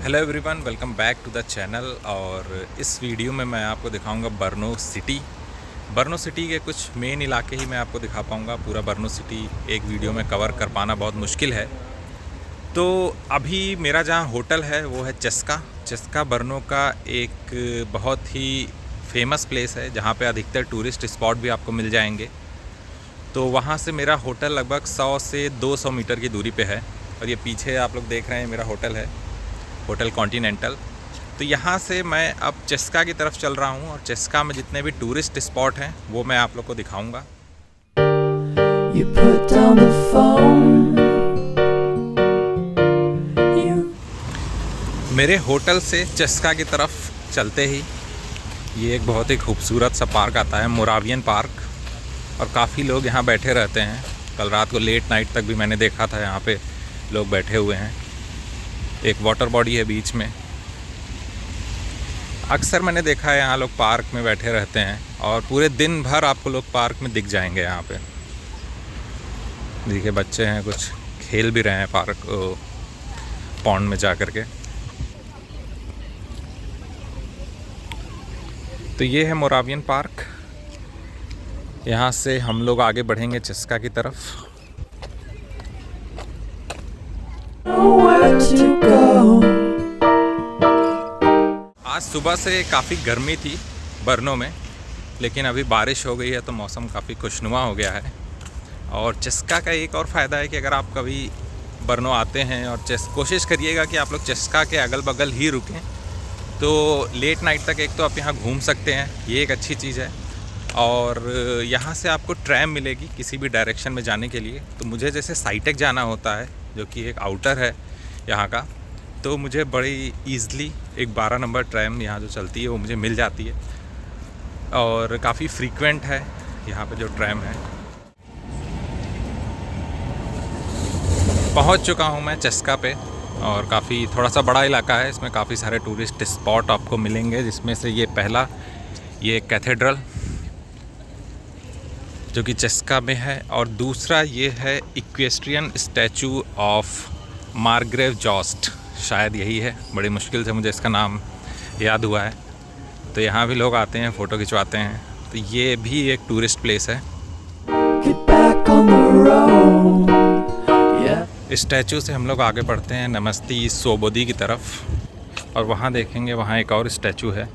Hello everyone, welcome back to the channel. और इस video में मैं आपको दिखाऊंगा बर्नो सिटी के कुछ मेन इलाके ही मैं आपको दिखा पाऊंगा। पूरा बर्नो सिटी एक वीडियो में कवर कर पाना बहुत मुश्किल है। तो अभी मेरा जहां होटल है वो है चस्का बर्नो का एक बहुत ही फेमस प्लेस है, जहां पे अधिकतर टूरिस्ट स्पॉट भी आपको मिल जाएंगे। तो वहाँ से मेरा होटल लगभग 100 से 200 मीटर की दूरी पे है। और ये पीछे आप लोग देख रहे हैं मेरा होटल है, होटल कॉन्टिनेंटल। तो यहाँ से मैं अब चस्का की तरफ चल रहा हूँ और चस्का में जितने भी टूरिस्ट स्पॉट हैं वो मैं आप लोग को दिखाऊंगा। मेरे होटल से चस्का की तरफ चलते ही ये एक बहुत ही खूबसूरत सा पार्क आता है, मोरावियन पार्क। और काफ़ी लोग यहाँ बैठे रहते हैं। कल रात को लेट नाइट तक भी मैंने देखा था यहाँ पे लोग बैठे हुए हैं। एक वाटर बॉडी है बीच में। अक्सर मैंने देखा है यहाँ लोग पार्क में बैठे रहते हैं और पूरे दिन भर आपको लोग पार्क में दिख जाएंगे। यहाँ पे देखिए बच्चे हैं, कुछ खेल भी रहे हैं पार्क पॉन्ड में जा कर के। तो ये है मोरावियन पार्क। यहाँ से हम लोग आगे बढ़ेंगे चस्का की तरफ। आज सुबह से काफ़ी गर्मी थी बर्नो में, लेकिन अभी बारिश हो गई है तो मौसम काफ़ी खुशनुमा हो गया है। और चस्का का एक और फ़ायदा है कि अगर आप कभी बर्नो आते हैं और कोशिश करिएगा कि आप लोग चस्का के अगल बगल ही रुकें, तो लेट नाइट तक एक तो आप यहाँ घूम सकते हैं, ये एक अच्छी चीज़ है। और यहाँ से आपको ट्रैम मिलेगी किसी भी डायरेक्शन में जाने के लिए। तो मुझे जैसे साइटेक जाना होता है, जो कि एक आउटर है यहाँ का, तो मुझे बड़ी ईज़िली एक 12 नंबर ट्रैम यहाँ जो चलती है वो मुझे मिल जाती है। और काफ़ी फ्रीक्वेंट है यहाँ पे जो ट्रैम है। पहुँच चुका हूँ मैं चस्का पे और काफ़ी थोड़ा सा बड़ा इलाका है। इसमें काफ़ी सारे टूरिस्ट स्पॉट आपको मिलेंगे, जिसमें से ये पहला ये कैथेड्रल जो कि चस्का में है, और दूसरा ये है इक्वेस्ट्रियन स्टैचू ऑफ मार्ग्रेव जॉस्ट, शायद यही है। बड़ी मुश्किल से मुझे इसका नाम याद हुआ है। तो यहाँ भी लोग आते हैं, फ़ोटो खिंचवाते हैं। तो ये भी एक टूरिस्ट प्लेस है। स्टैचू से हम लोग आगे बढ़ते हैं नमस्ती सोबोदी की तरफ, और वहाँ देखेंगे वहाँ एक और स्टैचू है।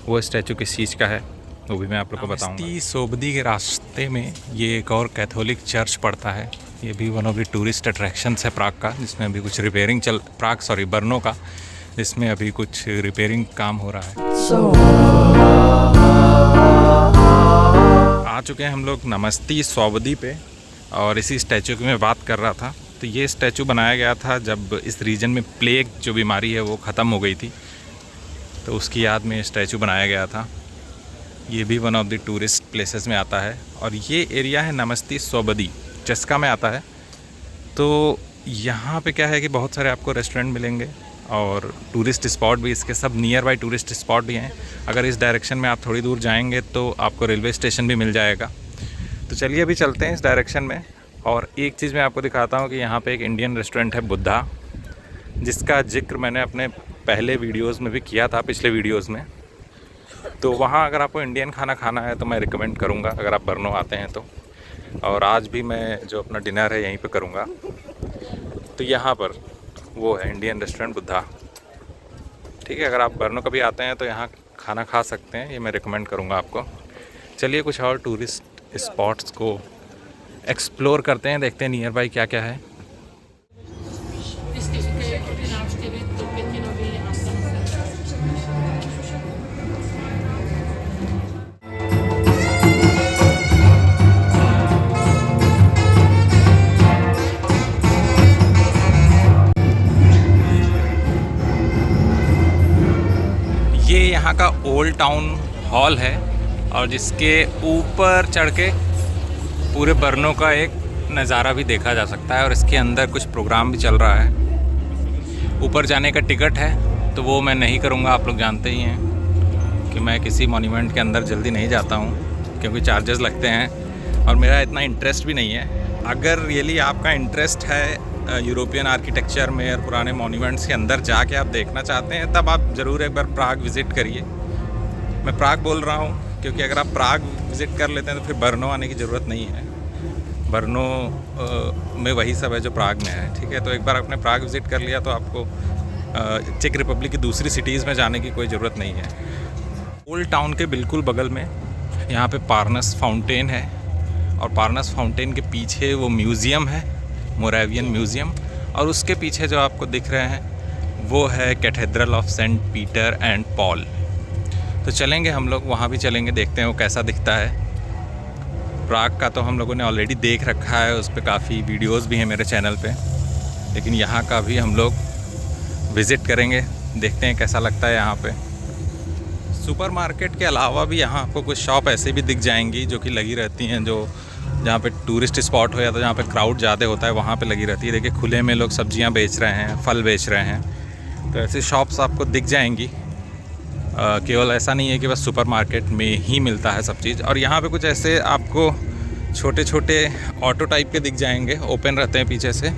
वो स्टैचू किस चीज़ का है वो भी मैं आप लोग को बताऊंगा। नमस्ती सोबोदी के रास्ते में ये एक और कैथोलिक चर्च पड़ता है। ये भी one of the tourist attractions है प्राग का, जिसमें अभी कुछ रिपेयरिंग बर्नो का, जिसमें अभी कुछ रिपेयरिंग काम हो रहा है। आ चुके हैं हम लोग नमस्ती सोबोदी पे, और इसी स्टैचू की मैं बात कर रहा था। तो ये स्टैचू बनाया गया था जब इस रीजन में प्लेग जो बीमारी है वो ख़त्म हो गई थी, तो उसकी याद में स्टैचू बनाया गया था। ये भी one of the tourist places में आता है। और ये एरिया है नमस्ती सोबोदी, चस्का में आता है। तो यहाँ पे क्या है कि बहुत सारे आपको रेस्टोरेंट मिलेंगे और टूरिस्ट स्पॉट भी, इसके सब नियर बाई टूरिस्ट स्पॉट भी हैं। अगर इस डायरेक्शन में आप थोड़ी दूर जाएंगे तो आपको रेलवे स्टेशन भी मिल जाएगा। तो चलिए अभी चलते हैं इस डायरेक्शन में। और एक चीज़ मैं आपको दिखाता हूँ कि यहाँ पे एक इंडियन रेस्टोरेंट है बुद्धा, जिसका जिक्र मैंने अपने पहले वीडियोज़ में भी किया था, पिछले वीडियोज़ में। तो वहाँ अगर आपको इंडियन खाना खाना है तो मैं रिकमेंड करूँगा अगर आप बर्नो आते हैं तो। और आज भी मैं जो अपना डिनर है यहीं पे करूँगा। तो यहाँ पर वो है इंडियन रेस्टोरेंट बुद्धा। ठीक है, अगर आप बर्नो कभी आते हैं तो यहाँ खाना खा सकते हैं, ये मैं रिकमेंड करूँगा आपको। चलिए कुछ और टूरिस्ट स्पॉट्स को एक्सप्लोर करते हैं, देखते हैं नियर बाई क्या क्या है। ये यहाँ का ओल्ड टाउन हॉल है, और जिसके ऊपर चढ़ के पूरे बर्नो का एक नज़ारा भी देखा जा सकता है। और इसके अंदर कुछ प्रोग्राम भी चल रहा है। ऊपर जाने का टिकट है, तो वो मैं नहीं करूँगा। आप लोग जानते ही हैं कि मैं किसी मॉन्यूमेंट के अंदर जल्दी नहीं जाता हूँ, क्योंकि चार्जेस लगते हैं और मेरा इतना इंटरेस्ट भी नहीं है। अगर रियली आपका इंटरेस्ट है यूरोपियन आर्किटेक्चर में और पुराने मॉन्यूमेंट्स के अंदर जाके आप देखना चाहते हैं, तब आप ज़रूर एक बार प्राग विज़िट करिए। मैं प्राग बोल रहा हूँ क्योंकि अगर आप प्राग विज़िट कर लेते हैं तो फिर ब्रनो आने की ज़रूरत नहीं है। ब्रनो में वही सब है जो प्राग में है, ठीक है। तो एक बार आपने प्राग विज़िट कर लिया तो आपको चेक रिपब्लिक की दूसरी सिटीज़ में जाने की कोई ज़रूरत नहीं है। ओल्ड टाउन के बिल्कुल बगल में यहाँ पे पार्नस फाउंटेन है, और पार्नस फाउंटेन के पीछे वो म्यूज़ियम है, मोरावियन म्यूज़ियम, और उसके पीछे जो आपको दिख रहे हैं वो है cathedral of Saint Peter and Paul. तो चलेंगे हम लोग वहाँ भी चलेंगे, देखते हैं वो कैसा दिखता है। प्राग का तो हम लोगों ने ऑलरेडी देख रखा है, उस पर काफ़ी वीडियोस भी हैं मेरे चैनल पे, लेकिन यहाँ का भी हम लोग विज़िट करेंगे, देखते हैं कैसा लगता है यहाँ पे। सुपरमार्केट के अलावा भी यहाँ आपको कुछ शॉप ऐसे भी दिख जाएंगी जो कि लगी रहती हैं, जो जहाँ पे टूरिस्ट स्पॉट हो या तो जहाँ पे क्राउड ज़्यादा होता है वहाँ पे लगी रहती है। देखिए खुले में लोग सब्जियाँ बेच रहे हैं, फल बेच रहे हैं, तो ऐसी शॉप्स आपको दिख जाएंगी। केवल ऐसा नहीं है कि बस सुपरमार्केट में ही मिलता है सब चीज़। और यहाँ पे कुछ ऐसे आपको छोटे छोटे ऑटो टाइप के दिख जाएंगे, ओपन रहते हैं पीछे से,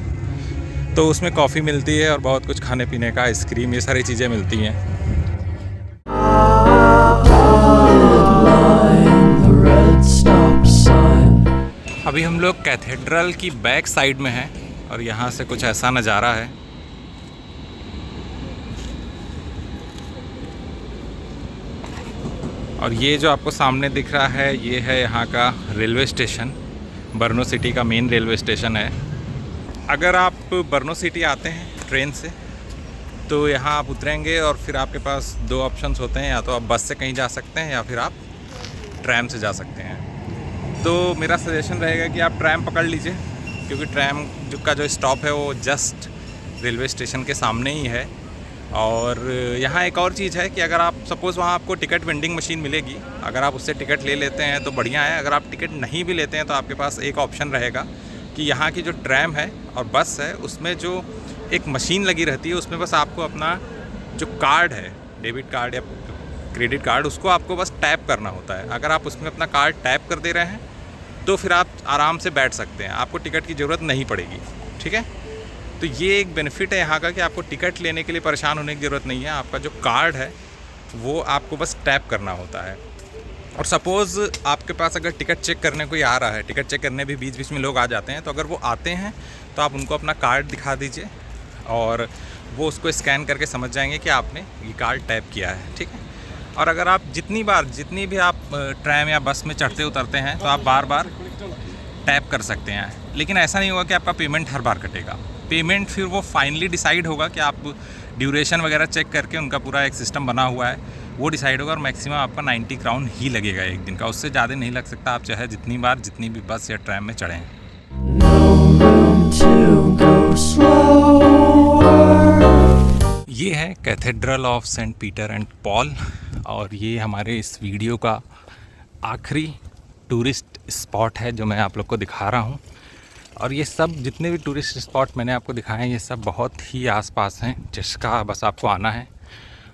तो उसमें कॉफ़ी मिलती है और बहुत कुछ खाने पीने का, आइसक्रीम, ये सारी चीज़ें मिलती हैं। अभी हम लोग कैथेड्रल की बैक साइड में हैं और यहाँ से कुछ ऐसा नज़ारा है। और ये जो आपको सामने दिख रहा है ये है यहाँ का रेलवे स्टेशन, ब्रनो सिटी का मेन रेलवे स्टेशन है। अगर आप ब्रनो सिटी आते हैं ट्रेन से तो यहाँ आप उतरेंगे और फिर आपके पास दो ऑप्शंस होते हैं, या तो आप बस से कहीं जा सकते हैं या फिर आप ट्रैम से जा सकते हैं। तो मेरा सजेशन रहेगा कि आप ट्रैम पकड़ लीजिए, क्योंकि ट्रैम का जो स्टॉप है वो जस्ट रेलवे स्टेशन के सामने ही है। और यहाँ एक और चीज़ है कि अगर आप सपोज़ वहाँ आपको टिकट वेंडिंग मशीन मिलेगी, अगर आप उससे टिकट ले लेते हैं तो बढ़िया है। अगर आप टिकट नहीं भी लेते हैं तो आपके पास एक ऑप्शन रहेगा कि यहाँ की जो ट्रैम है और बस है उसमें जो एक मशीन लगी रहती है, उसमें बस आपको अपना जो कार्ड है, डेबिट कार्ड या क्रेडिट कार्ड, उसको आपको बस टैप करना होता है। अगर आप उसमें अपना कार्ड टैप कर दे रहे हैं तो फिर आप आराम से बैठ सकते हैं, आपको टिकट की ज़रूरत नहीं पड़ेगी, ठीक है। तो ये एक बेनिफिट है यहाँ का कि आपको टिकट लेने के लिए परेशान होने की ज़रूरत नहीं है। आपका जो कार्ड है वो आपको बस टैप करना होता है। और सपोज़ आपके पास अगर टिकट चेक करने कोई आ रहा है, टिकट चेक करने भी बीच बीच में लोग आ जाते हैं, तो अगर वो आते हैं तो आप उनको अपना कार्ड दिखा दीजिए और वो उसको स्कैन करके समझ जाएंगे कि आपने ये कार्ड टैप किया है, ठीक है। और अगर आप जितनी भी आप ट्रैम या बस में चढ़ते उतरते हैं तो आप बार बार टैप कर सकते हैं, लेकिन ऐसा नहीं होगा कि आपका पेमेंट हर बार कटेगा। पेमेंट फिर वो फाइनली डिसाइड होगा कि आप ड्यूरेशन वगैरह चेक करके, उनका पूरा एक सिस्टम बना हुआ है, वो डिसाइड होगा। और मैक्सिमम आपका 90 क्राउन ही लगेगा एक दिन का, उससे ज़्यादा नहीं लग सकता, आप चाहे जितनी भी बस या ट्रैम में चढ़ें। ये है cathedral of Saint Peter and Paul, और ये हमारे इस वीडियो का आखिरी टूरिस्ट स्पॉट है जो मैं आप लोग को दिखा रहा हूँ। और ये सब जितने भी टूरिस्ट स्पॉट मैंने आपको दिखाए हैं ये सब बहुत ही आसपास हैं। चस्का बस आपको आना है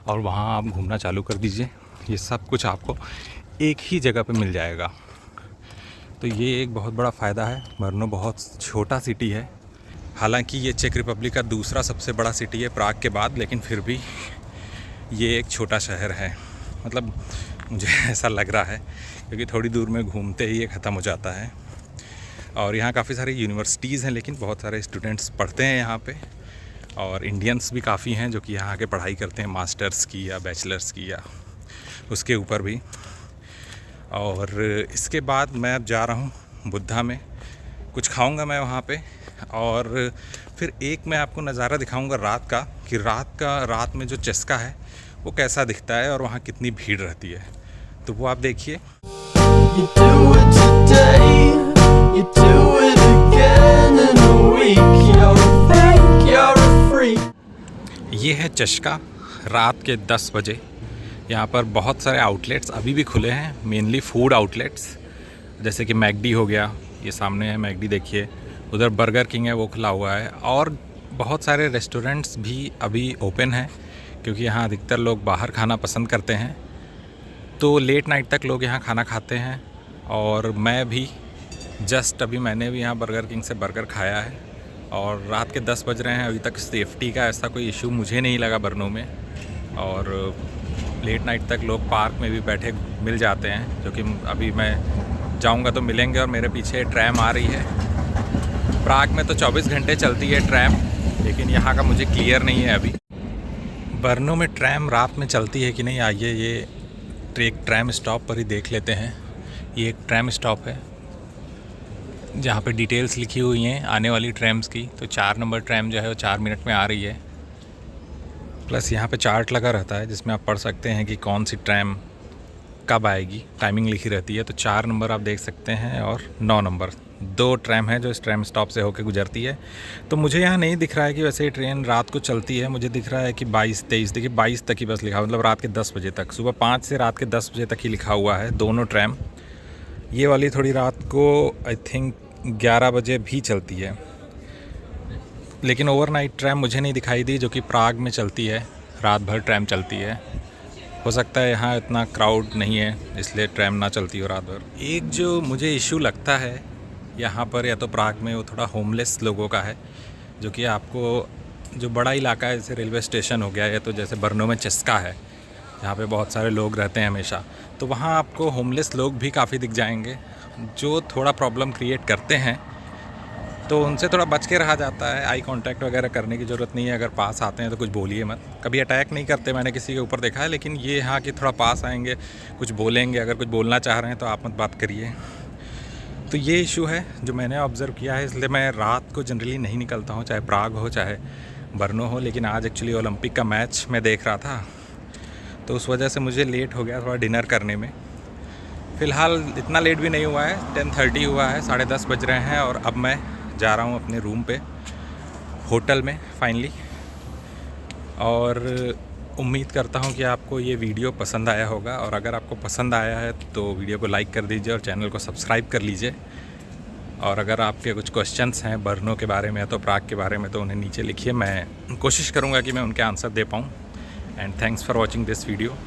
और वहाँ आप घूमना चालू कर दीजिए, ये सब कुछ आपको एक ही जगह पे मिल जाएगा। तो ये एक बहुत बड़ा फ़ायदा है। ब्रनो बहुत छोटा सिटी है, हालांकि ये चेक रिपब्लिक का दूसरा सबसे बड़ा सिटी है प्राग के बाद, लेकिन फिर भी ये एक छोटा शहर है, मतलब मुझे ऐसा लग रहा है, क्योंकि थोड़ी दूर में घूमते ही ये ख़त्म हो जाता है। और यहाँ काफ़ी सारी यूनिवर्सिटीज़ हैं, लेकिन बहुत सारे स्टूडेंट्स पढ़ते हैं यहाँ पे, और इंडियंस भी काफ़ी हैं जो कि यहाँ आके पढ़ाई करते हैं, मास्टर्स की या बैचलर्स की या उसके ऊपर भी। और इसके बाद मैं अब जा रहा हूँ बुद्धा में, कुछ खाऊंगा मैं वहाँ पे, और फिर एक मैं आपको नज़ारा दिखाऊंगा रात का, कि रात में जो चस्का है वो कैसा दिखता है और वहाँ कितनी भीड़ रहती है, तो वो आप देखिए। ये है चस्का रात के 10 बजे। यहाँ पर बहुत सारे आउटलेट्स अभी भी खुले हैं, मेनली फूड आउटलेट्स, जैसे कि मैकडी हो गया, ये सामने है मैकडी देखिए, उधर बर्गर किंग है वो खुला हुआ है, और बहुत सारे रेस्टोरेंट्स भी अभी ओपन हैं, क्योंकि यहाँ अधिकतर लोग बाहर खाना पसंद करते हैं, तो लेट नाइट तक लोग यहाँ खाना खाते हैं। और मैं भी जस्ट अभी मैंने भी यहाँ बर्गर किंग से बर्गर खाया है, और रात के 10 बज रहे हैं, अभी तक सेफ्टी का ऐसा कोई इशू मुझे नहीं लगा ब्रनो में। और लेट नाइट तक लोग पार्क में भी बैठे मिल जाते हैं, जो कि अभी मैं जाऊंगा तो मिलेंगे। और मेरे पीछे ट्रैम आ रही है। प्राग में तो 24 घंटे चलती है ट्रैम, लेकिन यहाँ का मुझे क्लियर नहीं है अभी। ब्रनो में ट्रैम रात में चलती है कि नहीं, आइए ये एक ट्रैम स्टॉप पर ही देख लेते हैं। ये एक ट्रैम स्टॉप है जहाँ पे डिटेल्स लिखी हुई हैं आने वाली ट्रैम्स की। तो 4 नंबर ट्रैम जो है वो 4 मिनट में आ रही है। प्लस यहाँ पे चार्ट लगा रहता है जिसमें आप पढ़ सकते हैं कि कौन सी ट्रैम कब आएगी, टाइमिंग लिखी रहती है। तो 4 नंबर आप देख सकते हैं और 9 नंबर, 2 ट्रैम है जो इस ट्रैम स्टॉप से होकर गुजरती है। तो मुझे यहाँ नहीं दिख रहा है कि वैसे ये ट्रेन रात को चलती है। मुझे दिख रहा है कि 22-23, देखिए 22 तक ही बस लिखा, मतलब रात के 10 बजे तक, सुबह 5 से रात के 10 बजे तक ही लिखा हुआ है दोनों ट्रैम। ये वाली थोड़ी रात को आई थिंक 11 बजे भी चलती है, लेकिन ओवरनाइट ट्रैम मुझे नहीं दिखाई दी, जो कि प्राग में चलती है, रात भर ट्रैम चलती है। हो सकता है यहाँ इतना क्राउड नहीं है इसलिए ट्रैम ना चलती हो रात भर। एक जो मुझे इशू लगता है यहाँ पर या तो प्राग में, वो थोड़ा होमलेस लोगों का है, जो कि आपको जो बड़ा इलाका है जैसे रेलवे स्टेशन हो गया, या तो जैसे ब्रनो में चस्का है जहाँ पे बहुत सारे लोग रहते हैं हमेशा, तो वहाँ आपको होमलेस लोग भी काफ़ी दिख जाएंगे जो थोड़ा प्रॉब्लम क्रिएट करते हैं। तो उनसे थोड़ा बच के रहा जाता है। आई कांटेक्ट वगैरह करने की ज़रूरत नहीं है, अगर पास आते हैं तो कुछ बोलिए मत। कभी अटैक नहीं करते, मैंने किसी के ऊपर देखा है, लेकिन ये यहाँ कि थोड़ा पास आएंगे, कुछ बोलेंगे, अगर कुछ बोलना चाह रहे हैं तो आप मत बात करिए। तो ये इशू है जो मैंने ऑब्ज़र्व किया है, इसलिए मैं रात को जनरली नहीं निकलता हूँ, चाहे प्राग हो चाहे ब्रनो हो। लेकिन आज एक्चुअली ओलंपिक का मैच मैं देख रहा था, तो उस वजह से मुझे लेट हो गया थोड़ा डिनर करने में। फ़िलहाल इतना लेट भी नहीं हुआ है, 10:30 हुआ है, 10:30 बज रहे हैं। और अब मैं जा रहा हूँ अपने रूम पे, होटल में फाइनली। और उम्मीद करता हूँ कि आपको ये वीडियो पसंद आया होगा, और अगर आपको पसंद आया है तो वीडियो को लाइक कर दीजिए और चैनल को सब्सक्राइब कर लीजिए। और अगर आपके कुछ क्वेश्चंस हैं ब्रनो के बारे में या तो प्राग के बारे में, तो उन्हें नीचे लिखिए, मैं कोशिश करूँगा कि मैं उनके आंसर दे पाऊँ। And thanks for watching this video.